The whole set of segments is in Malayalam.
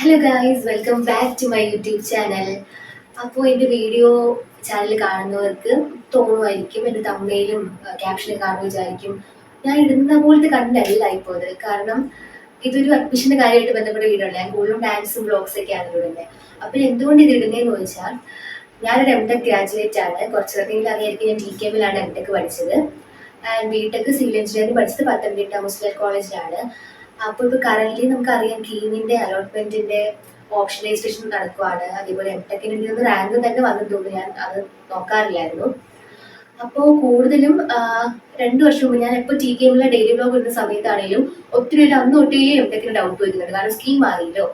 Hello guys, welcome back to my YouTube channel. അപ്പോൾ എൻ്റെ വീഡിയോ ചാനൽ കാണുന്നവർക്ക് തോന്നുമായിരിക്കും, എൻ്റെ തമ്മയിലും ക്യാപ്ഷനും കാണുമ്പോൾ വിചാരിക്കും ഞാൻ ഇടുന്ന പോലത്തെ കണ്ടല്ല ഇപ്പോൾ ഇത്. കാരണം ഇതൊരു അഡ്മിഷൻ്റെ കാര്യമായിട്ട് ബന്ധപ്പെട്ട വീഡിയോ അല്ല. ഞാൻ കൂടുതലും ഡാൻസും ബ്ലോഗ്സ് ഒക്കെയാണ് ഇടുന്നത്. അപ്പോൾ എന്തുകൊണ്ട് ഇത് ഇടുന്നതെന്ന് ചോദിച്ചാൽ, ഞാനൊരു എം.ടെക് ഗ്രാജുവേറ്റ് ആണ്. കുറച്ചധികം അറിയായിരിക്കും, ഞാൻ TKM-ലാണ് എം.ടെക് പഠിച്ചത്. ആൻഡ് ബി.ടെക് സിവിൽ എഞ്ചിനീയറിംഗ് പഠിച്ചത് പത്തനംതിട്ട മുസ്ലിം കോളേജിലാണ്. അപ്പോൾ ഇപ്പോൾ കറന്റ് നമുക്കറിയാം, കീമിന്റെ അലോട്ട്മെന്റിന്റെ ഓപ്ഷൻ രജിസ്ട്രേഷൻ നടക്കുവാണ്. അതേപോലെ എം.ടെക്കിന് എനിക്ക് റാങ്ക് തന്നെ വന്നിട്ടുണ്ട്, ഞാൻ അത് നോക്കാറില്ലായിരുന്നു. അപ്പോൾ കൂടുതലും 2 വർഷം മുമ്പ് ഞാൻ ഇപ്പോൾ TKM-ലെ ഡെയിലി ബ്ലോഗ് ഇടുന്ന സമയത്താണെങ്കിലും ഒത്തിരി പേര് അന്ന് തൊട്ടേ എം.ടെക്കിന് ഡൗട്ട് വരുന്നുണ്ട്. കാരണം സ്കീം മാറിയല്ലോ.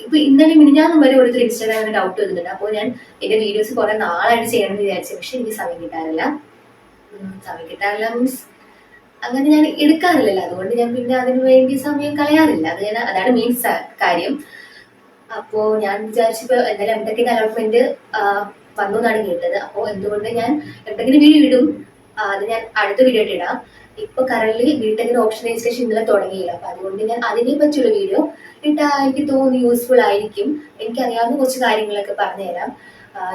ഇപ്പൊ ഇന്നലെ മിനിഞ്ഞാന്നും വരെ ഓരോരുത്തർ ഇൻസ്റ്റാഗ്രാമിൽ ഡൗട്ട് വരുന്നുണ്ട്. അപ്പോൾ ഞാൻ എന്റെ വീഡിയോസ് കുറെ നാളായിട്ട് ചെയ്യണമെന്ന് വിചാരിച്ചു, പക്ഷെ എനിക്ക് സമയം കിട്ടാറില്ല മീൻസ് അങ്ങനെ ഞാൻ എടുക്കാറില്ലല്ലോ. അതുകൊണ്ട് ഞാൻ പിന്നെ അതിനു വേണ്ടി സമയം കളയാറില്ല. അതാണ് മീൻസ് കാര്യം. അപ്പോ ഞാൻ വിചാരിച്ചപ്പോ എന്തായാലും എം.ടെക്കിന്റെ അലോട്ട്മെന്റ് വന്നു എന്നാണ് കേട്ടത്. അപ്പോൾ എന്തുകൊണ്ട് ഞാൻ എം.ടെക്കിന് വീഡിയോ ഇടും, അത് ഞാൻ അടുത്ത വീഡിയോ ആയിട്ട് ഇടാം. ഇപ്പൊ കറന്റ് ബി.ടെക്കിന് ഓപ്ഷൻ രജിസ്ട്രേഷൻ ഇന്നലെ തുടങ്ങിയില്ല. അപ്പൊ അതുകൊണ്ട് ഞാൻ അതിനെ പറ്റിയുള്ള വീഡിയോ ഇട്ടാ എനിക്ക് തോന്നി യൂസ്ഫുൾ ആയിരിക്കും. എനിക്കറിയാവുന്ന കുറച്ച് കാര്യങ്ങളൊക്കെ പറഞ്ഞുതരാം.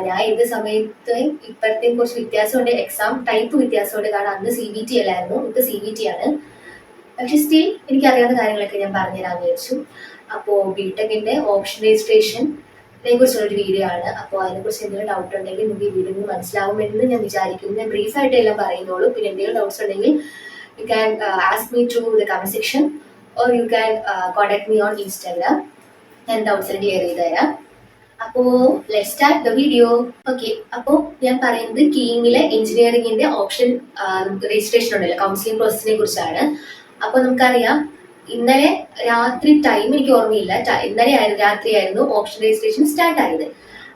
ഞാൻ ഏത് സമയത്ത് ഇപ്പോഴത്തെയും കുറച്ച് വ്യത്യാസമുണ്ട്, എക്സാം ടൈപ്പ് വ്യത്യാസമുണ്ട്. കാരണം അന്ന് CBT അല്ലായിരുന്നു, ഇപ്പൊ CBT ആണ്. പക്ഷെ സ്റ്റിൽ എനിക്കറിയാവുന്ന കാര്യങ്ങളൊക്കെ ഞാൻ പറഞ്ഞുതരാമെന്ന് വിചാരിച്ചു. അപ്പോൾ ബി.ടെക്കിന്റെ ഓപ്ഷൻ രജിസ്ട്രേഷനെ കുറിച്ചുള്ളൊരു വീഡിയോ ആണ്. അപ്പോൾ അതിനെക്കുറിച്ച് എന്തെങ്കിലും ഡൗട്ട് ഉണ്ടെങ്കിൽ നിങ്ങൾക്ക് ഈ വീഡിയോ മനസ്സിലാവുമെന്ന് ഞാൻ വിചാരിക്കുന്നു. ഞാൻ ബ്രീഫായിട്ട് എല്ലാം പറയുന്നുള്ളൂ. പിന്നെ എന്തെങ്കിലും ഡൗട്ട്സ് ഉണ്ടെങ്കിൽ you can ask me to the comment section or you can contact me on Instagram. ഞാൻ ഡൗട്ട്സ് ക്ലിയർ ചെയ്ത് തരാം. അപ്പോ let's start the video. Okay, അപ്പോ ഞാൻ പറയുന്നത് കീമിലെ എഞ്ചിനീയറിംഗിന്റെ ഓപ്ഷൻ രജിസ്ട്രേഷൻ ഉണ്ടല്ലോ, കൗൺസിലിംഗ് പ്രോസസ്സിനെ കുറിച്ചാണ്. അപ്പൊ നമുക്കറിയാം, ഇന്നലെ രാത്രി ടൈം എനിക്ക് ഓർമ്മയില്ല, ഇന്നലെ രാത്രിയായിരുന്നു ഓപ്ഷൻ രജിസ്ട്രേഷൻ സ്റ്റാർട്ട് ആയത്.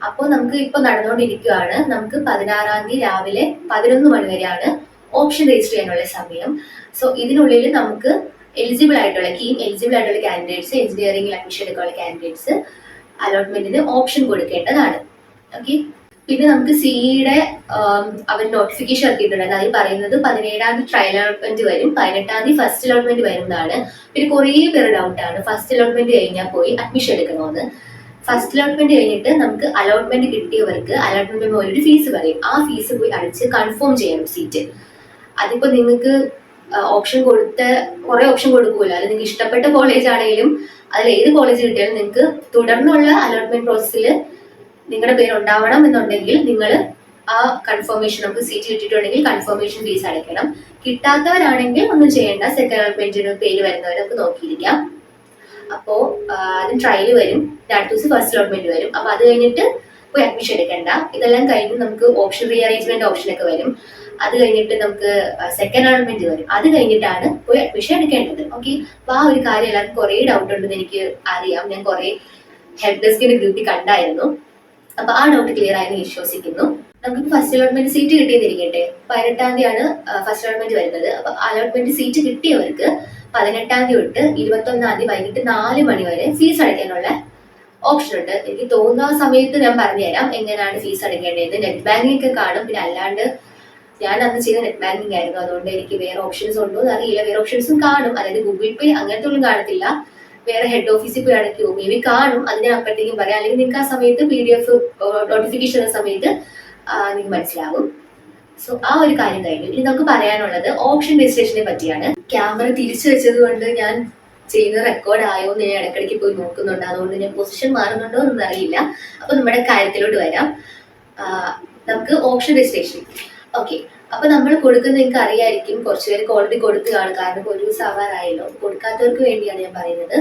അപ്പോൾ നമുക്ക് ഇപ്പൊ നടന്നുകൊണ്ടിരിക്കുകയാണ്. നമുക്ക് 16-ാം തീയതി രാവിലെ 11 മണി വരെയാണ് ഓപ്ഷൻ രജിസ്റ്റർ ചെയ്യാനുള്ള സമയം. സോ ഇതിനുള്ളിൽ നമുക്ക് എലിജിബിൾ ആയിട്ടുള്ള കാൻഡിഡേറ്റ്സ്, എഞ്ചിനീയറിംഗിൽ അഡ്മിഷൻ എടുക്കാനുള്ള കാൻഡിഡേറ്റ്സ് അലോട്ട്മെന്റിന് ഓപ്ഷൻ കൊടുക്കേണ്ടതാണ്. ഓക്കെ, പിന്നെ നമുക്ക് സിഇയുടെ അവർ നോട്ടിഫിക്കേഷൻ ഇറക്കിയിട്ടുണ്ട്. അതിൽ പറയുന്നത് 17-ാം തീയതി ട്രയൽ അലോട്ട്മെന്റ് വരും, 18-ാം തീയതി ഫസ്റ്റ് അലോട്ട്മെന്റ് വരും എന്നാണ്. പിന്നെ കുറേ പേര് ഡൗട്ടാണ്, ഫസ്റ്റ് അലോട്ട്മെന്റ് കഴിഞ്ഞാൽ പോയി അഡ്മിഷൻ എടുക്കണമെന്ന്. ഫസ്റ്റ് അലോട്ട്മെന്റ് കഴിഞ്ഞിട്ട് നമുക്ക് അലോട്ട്മെന്റ് കിട്ടിയവർക്ക് അലോട്ട്മെന്റ് ഒരു ഫീസ് പറയും, ആ ഫീസ് പോയി അടിച്ച് കൺഫേം ചെയ്യണം സീറ്റ്. അതിപ്പോ നിങ്ങൾക്ക് ഓപ്ഷൻ കുറെ ഓപ്ഷൻ കൊടുക്കൂല. അത് നിങ്ങൾക്ക് ഇഷ്ടപ്പെട്ട കോളേജ് ആണെങ്കിലും അതിൽ ഏത് കോളേജ് കിട്ടിയാലും നിങ്ങൾക്ക് തുടർന്നുള്ള അലോട്ട്മെന്റ് പ്രോസസ്സിൽ നിങ്ങളുടെ പേര് ഉണ്ടാവണം എന്നുണ്ടെങ്കിൽ നിങ്ങൾ ആ കൺഫർമേഷൻ, നമുക്ക് സീറ്റ് കിട്ടിയിട്ടുണ്ടെങ്കിൽ കൺഫർമേഷൻ ഫീസ് അടയ്ക്കണം. കിട്ടാത്തവരാണെങ്കിൽ ഒന്നും ചെയ്യേണ്ട, സെക്കൻഡ് അലോട്ട്മെന്റിന് പേര് വരുന്നവരൊക്കെ നോക്കിയിരിക്കാം. അപ്പോ അതിന് ട്രയൽ വരും, അടുത്ത ദിവസം ഫസ്റ്റ് അലോട്ട്മെന്റ് വരും. അപ്പൊ അത് കഴിഞ്ഞിട്ട് പോയി അഡ്മിഷൻ എടുക്കേണ്ട. ഇതെല്ലാം കഴിഞ്ഞ് നമുക്ക് ഓപ്ഷൻ റീഅറേഞ്ച്മെന്റ് ഓപ്ഷനൊക്കെ വരും. അത് കഴിഞ്ഞിട്ട് നമുക്ക് സെക്കൻഡ് അലോട്ട്മെന്റ് വരും. അത് കഴിഞ്ഞിട്ടാണ് പോയി അഡ്മിഷൻ എടുക്കേണ്ടത്. ഓക്കെ, അപ്പൊ ആ ഒരു കാര്യം എല്ലാവർക്കും കുറെ ഡൗട്ട് ഉണ്ടെന്ന് എനിക്ക് അറിയാം. ഞാൻ കുറെ ഹെൽപ്പ് ഡെസ്കിന്റെ ഗ്രൂപ്പിൽ കണ്ടായിരുന്നു. അപ്പൊ ആ ഡൗട്ട് ക്ലിയർ ആയെന്ന് വിശ്വസിക്കുന്നു. നമുക്ക് ഫസ്റ്റ് അലോട്ട്മെന്റ് സീറ്റ് കിട്ടിയെന്നിരിക്കട്ടെ, 18-ാം തീയതിയാണ് ഫസ്റ്റ് അലോട്ട്മെന്റ് വരുന്നത്. അപ്പൊ അലോട്ട്മെന്റ് സീറ്റ് കിട്ടിയവർക്ക് 18-ാം തീയതി തൊട്ട് 21-ാം തീയതി വൈകിട്ട് 4 മണി വരെ ഫീസ് അടയ്ക്കാനുള്ള ഓപ്ഷൻ ഉണ്ട്. എനിക്ക് തോന്നുന്ന ആ സമയത്ത് ഞാൻ പറഞ്ഞുതരാം എങ്ങനെയാണ് ഫീസ് അടയ്ക്കേണ്ടത്. നെറ്റ് ബാങ്കിങ് ഒക്കെ കാണും. പിന്നെ അല്ലാണ്ട് ഞാൻ അന്ന് ചെയ്ത നെറ്റ് ബാങ്കിങ് ആയിരുന്നു, അതുകൊണ്ട് എനിക്ക് വേറെ ഓപ്ഷൻസ് ഉണ്ടോ എന്ന് അറിയില്ല. വേറെ ഓപ്ഷൻസും കാണും, അതായത് ഗൂഗിൾ പേ അങ്ങനത്തെ ഒന്നും കാണത്തില്ല. വേറെ ഹെഡ് ഓഫീസിൽ പോയി അടയ്ക്കുമോ മേ ബി കാണും, അത് ഞാൻ അപ്പോഴത്തേക്കും പറയാം. അല്ലെങ്കിൽ നിങ്ങൾക്ക് ആ സമയത്ത് PDF നോട്ടിഫിക്കേഷൻ എന്ന സമയത്ത് നിങ്ങൾക്ക് മനസ്സിലാവും. സോ ആ ഒരു കാര്യം കഴിഞ്ഞു. ഇനി നമുക്ക് പറയാനുള്ളത് ഓപ്ഷൻ രജിസ്ട്രേഷനെ പറ്റിയാണ്. ക്യാമറ തിരിച്ചു വെച്ചത് കൊണ്ട് ഞാൻ ചെയ്യുന്ന റെക്കോർഡ് ആയോ എന്ന് ഞാൻ ഇടയ്ക്കിടയ്ക്ക് പോയി നോക്കുന്നുണ്ട്. അതുകൊണ്ട് ഞാൻ പൊസിഷൻ മാറുന്നുണ്ടോ എന്നൊന്നും അറിയില്ല. അപ്പൊ നമ്മുടെ കാര്യത്തിലോട്ട് വരാം. നമുക്ക് ഓപ്ഷൻ രജിസ്ട്രേഷൻ. ഓക്കെ, അപ്പൊ നമ്മൾ കൊടുക്കുന്ന നിങ്ങൾക്ക് അറിയായിരിക്കും, കുറച്ച് പേർക്ക് ഓൾറെഡി കൊടുക്കുകയാണ്. കാരണം ഒരു ദിവസം ആവാറായല്ലോ. കൊടുക്കാത്തവർക്ക് വേണ്ടിയാണ് ഞാൻ പറയുന്നത്.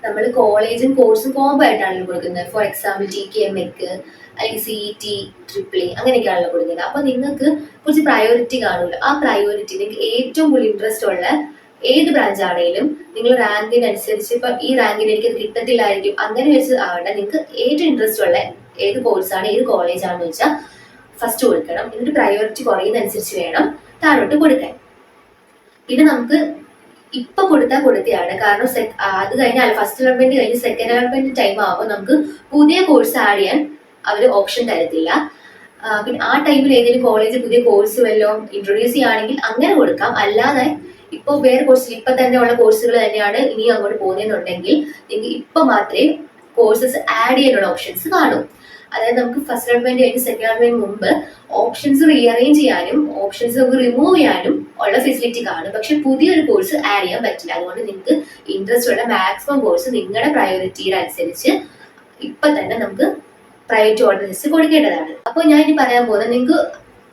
നമ്മൾ കോളേജും കോഴ്സും കോംബോ ആയിട്ടാണല്ലോ കൊടുക്കുന്നത്. ഫോർ എക്സാമ്പിൾ TKM അല്ലെങ്കിൽ CET AAA അങ്ങനെയൊക്കെയാണല്ലോ കൊടുക്കുന്നത്. അപ്പൊ നിങ്ങൾക്ക് കുറച്ച് പ്രയോറിറ്റി കാണുമല്ലോ. ആ പ്രയോറിറ്റി നിങ്ങൾക്ക് ഏറ്റവും കൂടുതൽ ഇൻട്രസ്റ്റ് ഉള്ള ഏത് ബ്രാഞ്ച് ആണെങ്കിലും നിങ്ങൾ റാങ്കിനനുസരിച്ച്, ഇപ്പൊ ഈ റാങ്കിന് എനിക്ക് കിട്ടത്തില്ലായിരിക്കും അങ്ങനെ വെച്ച് ആവണ്ട, നിങ്ങൾക്ക് ഏറ്റവും ഇൻട്രസ്റ്റ് ഉള്ള ഏത് കോഴ്സാണ്, ഏത് കോളേജാണെന്ന് വെച്ചാൽ ഫസ്റ്റ് കൊടുക്കണം. എന്നിട്ട് പ്രയോറിറ്റി കുറയുന്നതനുസരിച്ച് വേണം താഴോട്ട് കൊടുക്കാൻ. പിന്നെ നമുക്ക് ഇപ്പൊ കൊടുത്തയാണ്. കാരണം അത് കഴിഞ്ഞാൽ ഫസ്റ്റ് അലോട്ട്മെന്റ് കഴിഞ്ഞ് സെക്കൻഡ് അലോട്ട്മെന്റ് ടൈം ആവുമ്പോൾ നമുക്ക് പുതിയ കോഴ്സ് ആഡ് ചെയ്യാൻ അവർ ഓപ്ഷൻ തരത്തില്ല. പിന്നെ ആ ടൈമിൽ ഏതെങ്കിലും കോളേജ് പുതിയ കോഴ്സ് വല്ലതും ഇൻട്രൊഡ്യൂസ് ചെയ്യുകയാണെങ്കിൽ അങ്ങനെ കൊടുക്കാം. അല്ലാതെ ഇപ്പൊ വേറെ കോഴ്സിൽ ഇപ്പൊ തന്നെ ഉള്ള കോഴ്സുകൾ തന്നെയാണ് ഇനി അങ്ങോട്ട് പോകുന്നതെന്നുണ്ടെങ്കിൽ നിങ്ങൾക്ക് ഇപ്പൊ മാത്രമേ കോഴ്സസ് ആഡ് ചെയ്യാനുള്ള ഓപ്ഷൻസ് കാണും. അതായത് നമുക്ക് ഫസ്റ്റ് അലോട്ട്മെന്റ് കഴിഞ്ഞ് സെക്കൻഡ് അലോട്ട്മെന്റ് മുമ്പ് ഓപ്ഷൻസ് റീഅറേഞ്ച് ചെയ്യാനും ഓപ്ഷൻസ് നമുക്ക് റിമൂവ് ചെയ്യാനും ഉള്ള ഫെസിലിറ്റി കാണും. പക്ഷെ പുതിയൊരു കോഴ്സ് ആഡ് ചെയ്യാൻ പറ്റില്ല. അതുകൊണ്ട് നിങ്ങൾക്ക് ഇൻട്രസ്റ്റ് ഉള്ള മാക്സിമം കോഴ്സ് നിങ്ങളുടെ പ്രയോറിറ്റിയുടെ അനുസരിച്ച് ഇപ്പൊ തന്നെ നമുക്ക് പ്രൈവറ്റ് ഓർഡർ ലിസ്റ്റ് കൊടുക്കേണ്ടതാണ്. അപ്പോൾ ഞാൻ ഇനി പറയാൻ പോകുന്നത്, നിങ്ങൾക്ക്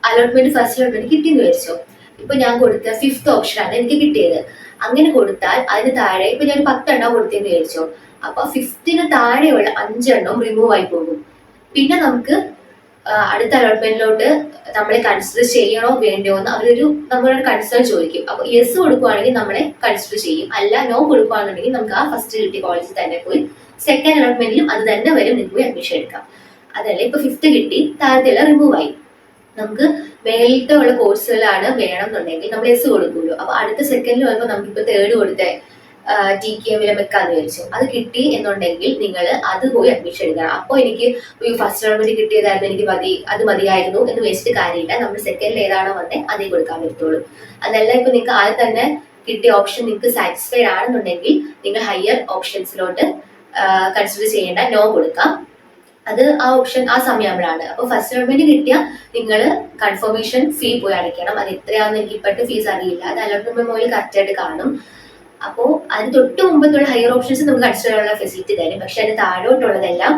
അലോട്ട്മെന്റ് ഫസ്റ്റ് അലോട്ട്മെന്റ് കിട്ടിയെന്ന് വിചാരിച്ചോ. ഇപ്പൊ ഞാൻ കൊടുത്ത 5th ഓപ്ഷനാണ് എനിക്ക് കിട്ടിയത്. അങ്ങനെ കൊടുത്താൽ അതിന് താഴെ ഇപ്പൊ ഞാൻ 10 എണ്ണം കൊടുത്തെന്ന് വിചാരിച്ചോ. അപ്പൊ 5th താഴെയുള്ള 5 എണ്ണം റിമൂവ് ആയി പോകും. പിന്നെ നമുക്ക് അടുത്ത അലോട്ട്മെന്റിലോട്ട് നമ്മളെ കൺസിഡർ ചെയ്യണോ വേണ്ടയോ എന്ന് അവരൊരു നമ്മളൊരു കൺസേൺ ചോദിക്കും. അപ്പൊ യെസ് കൊടുക്കുവാണെങ്കിൽ നമ്മളെ കൺസിഡർ ചെയ്യും, അല്ല നോ കൊടുക്കുവാണെന്നുണ്ടെങ്കിൽ നമുക്ക് ആ ഫസ്റ്റ് കിട്ടിയ കോളേജിൽ തന്നെ പോയി സെക്കൻഡ് അലോട്ട്മെന്റിലും അത് തന്നെ വരും, നിങ്ങൾക്ക് പോയി അഡ്മിഷൻ എടുക്കാം. അതല്ല ഇപ്പൊ 5th കിട്ടി, താഴത്തെല്ലാം റിമൂവ് ആയി, നമുക്ക് മേലത്തെ ഉള്ള കോഴ്സുകളാണ് വേണം എന്നുണ്ടെങ്കിൽ നമ്മൾ യെസ് കൊടുക്കുമല്ലോ. അപ്പൊ അടുത്ത സെക്കൻഡിൽ വരുമ്പോൾ നമുക്കിപ്പോ 3rd കൊടുത്ത TKM വെക്കാന്ന് വിചാരിച്ചു, അത് കിട്ടി എന്നുണ്ടെങ്കിൽ നിങ്ങൾ അത് പോയി അഡ്മിഷൻ എടുക്കണം. അപ്പോൾ എനിക്ക് ഫസ്റ്റ് അലോട്ട്മെന്റ് കിട്ടിയതായിരുന്നു, എനിക്ക് അത് മതിയായിരുന്നു എന്ന് വെച്ചിട്ട് കാര്യമില്ല. നമ്മൾ സെക്കൻഡിൽ ഏതാണോ വന്നേ അതേ കൊടുക്കാൻ പറ്റുള്ളൂ. അതല്ല ഇപ്പൊ നിങ്ങൾക്ക് ആദ്യം തന്നെ കിട്ടിയ ഓപ്ഷൻ നിങ്ങൾക്ക് സാറ്റിസ്ഫൈഡ് ആണെന്നുണ്ടെങ്കിൽ നിങ്ങൾ ഹയർ ഓപ്ഷൻസിലോട്ട് കൺസിഡർ ചെയ്യേണ്ട, നോ കൊടുക്കാം. അത് ആ ഓപ്ഷൻ ആ സമയമാണ്. അപ്പൊ ഫസ്റ്റ് അലോട്ട്മെന്റ് കിട്ടിയാൽ നിങ്ങൾ കൺഫർമേഷൻ ഫീ പോയി അടയ്ക്കണം. അത് എത്രയാണെന്ന് എനിക്ക് ഇപ്പോഴത്തെ ഫീസ് അറിയില്ല, അത് അലോട്ട്മെന്റ് മെമ്മോയിൽ കറക്റ്റ് ആയിട്ട് കാണും. അപ്പോൾ അതിന് തൊട്ട് മുമ്പത്തുള്ള ഹയർ ഓപ്ഷൻസ് നമുക്ക് കൺസിഡർ ചെയ്യാനുള്ള ഫെസിലിറ്റി തരും. പക്ഷെ അതിന് താഴോട്ടുള്ളതെല്ലാം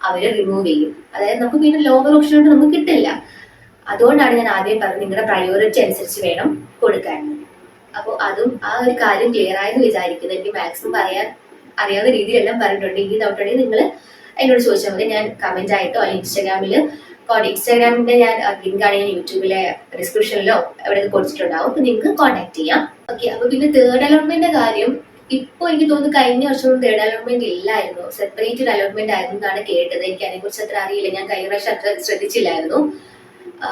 അവർ റിമൂവ് ചെയ്യും. അതായത് നമുക്ക് പിന്നെ ലോവർ ഓപ്ഷനോട്ട് നമുക്ക് കിട്ടില്ല. അതുകൊണ്ടാണ് ഞാൻ ആദ്യം പറഞ്ഞത് നിങ്ങളുടെ പ്രയോറിറ്റി അനുസരിച്ച് വേണം കൊടുക്കാൻ. അപ്പോൾ അതും ആ ഒരു കാര്യം ക്ലിയർ ആയെന്ന് വിചാരിക്കുന്നത്. എനിക്ക് മാക്സിമം അറിയാവുന്ന രീതിയിലെല്ലാം പറഞ്ഞിട്ടുണ്ട്. ഈ ഡൗട്ട് ഉണ്ടെങ്കിൽ നിങ്ങൾ എന്നോട് ചോദിച്ചാൽ മതി. ഞാൻ കമന്റ് ആയിട്ടോ അല്ലെങ്കിൽ ഇൻസ്റ്റാഗ്രാമിന്റെ ഞാൻ ലിങ്ക് ആണ് ഞാൻ യൂട്യൂബിലെ ഡിസ്ക്രിപ്ഷനിലോ എവിടെ കൊടുത്തിട്ടുണ്ടാവും, അപ്പൊ നിങ്ങൾക്ക് കോൺടാക്ട് ചെയ്യാം. ഓക്കെ. അപ്പൊ പിന്നെ 3rd അലോട്ട്മെന്റിന്റെ കാര്യം ഇപ്പൊ എനിക്ക് തോന്നുന്നു കഴിഞ്ഞ വർഷം 3rd അലോട്ട്മെന്റ് ഇല്ലായിരുന്നു, സെപ്പറേറ്റഡ് അലോട്ട്മെന്റ് ആയിരുന്നു എന്നാണ് കേട്ടത്. എനിക്ക് അതിനെ കുറിച്ച് അത്ര അറിയില്ല, ഞാൻ കഴിഞ്ഞ വർഷം അത്ര ശ്രദ്ധിച്ചില്ലായിരുന്നു.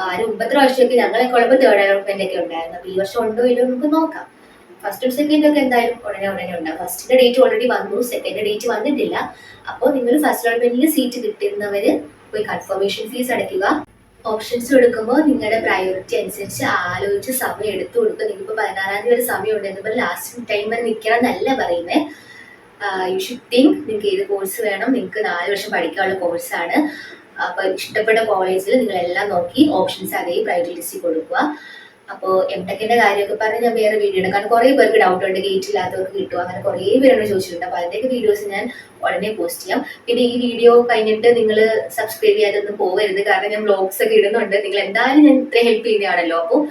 അതിന് മുമ്പത്തെ പ്രാവശ്യമൊക്കെ ഞങ്ങളൊക്കെ ഉള്ളപ്പോൾ 3rd അലോട്ട്മെന്റ് ഒക്കെ ഉണ്ടായിരുന്നു. അപ്പൊ ഈ വർഷം ഉണ്ടോ ഇല്ലോ നമുക്ക് നോക്കാം. ഫസ്റ്റും സെക്കൻഡും ഒക്കെ എന്തായാലും ഉടനെ ഉണ്ടാവും. ഫസ്റ്റിന്റെ ഡേറ്റ് ഓൾറെഡി വന്നു, സെക്കൻഡ് ഡേറ്റ് വന്നിട്ടില്ല. അപ്പോൾ നിങ്ങൾ ഫസ്റ്റ് അലോട്ട്മെന്റിൽ സീറ്റ് കിട്ടുന്നവര് പോയി കൺഫർമേഷൻ ഫീസ് അടയ്ക്കുക. ഓപ്ഷൻസ് എടുക്കുമ്പോൾ നിങ്ങളുടെ പ്രയോറിറ്റി അനുസരിച്ച് ആലോചിച്ച് സമയം എടുത്തു കൊടുക്കുക. നിങ്ങൾക്ക് 16-ാം തീയതി വരെ സമയമുണ്ട് എന്ന് പറഞ്ഞാൽ ലാസ്റ്റ് ടൈം വരെ നിൽക്കണം എന്നല്ല പറയുന്നത്. യു ഷുഡ് തിങ്ക് നിങ്ങൾക്ക് ഏത് കോഴ്സ് വേണം. നിങ്ങൾക്ക് 4 വർഷം പഠിക്കാനുള്ള കോഴ്സാണ്. അപ്പൊ ഇഷ്ടപ്പെട്ട കോളേജിൽ നിങ്ങളെല്ലാം നോക്കി ഓപ്ഷൻസ് അതേ പ്രൈവറ്റ് ലിസ്റ്റിൽ കൊടുക്കുക. അപ്പോൾ എംടെക്കിന്റെ കാര്യമൊക്കെ പറഞ്ഞ് ഞാൻ വേറെ വീഡിയോ ഉണ്ട്. കാരണം കുറേ പേർക്ക് ഡൗട്ട് ഉണ്ട്, ഗേറ്റ് ഇല്ലാത്തവർക്ക് കിട്ടും, അങ്ങനെ കുറേ പേരോട് ചോദിച്ചിട്ടുണ്ട്. അപ്പോൾ അതിൻ്റെയൊക്കെ വീഡിയോസ് ഞാൻ ഉടനെ പോസ്റ്റ് ചെയ്യാം. പിന്നെ ഈ വീഡിയോ കഴിഞ്ഞിട്ട് നിങ്ങൾ സബ്സ്ക്രൈബ് ചെയ്യാതൊന്നും പോകരുത്, കാരണം ഞാൻ വ്ലോഗ്സ് ഒക്കെ ഇടുന്നുണ്ട്. നിങ്ങൾ എന്തായാലും ഞാൻ ഇത്ര ഹെൽപ്പ് ചെയ്യുന്നതാണല്ലോ. അപ്പോൾ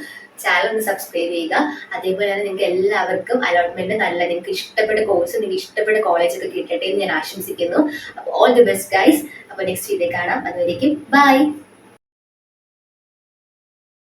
ചാനൽ ഒന്ന് സബ്സ്ക്രൈബ് ചെയ്യുക. അതേപോലെ തന്നെ നിങ്ങൾക്ക് എല്ലാവർക്കും അലോട്ട്മെന്റ് നല്ല, നിങ്ങൾക്ക് ഇഷ്ടപ്പെട്ട കോഴ്സ്, നിങ്ങൾക്ക് ഇഷ്ടപ്പെട്ട കോളേജ് ഒക്കെ കിട്ടട്ടെ എന്ന് ഞാൻ ആശംസിക്കുന്നു. അപ്പോൾ ഓൾ ദി ബെസ്റ്റ് ഗൈസ്. അപ്പോൾ നെക്സ്റ്റ് വീഡിയോ കാണാം. അതുവരേക്കും ബൈ.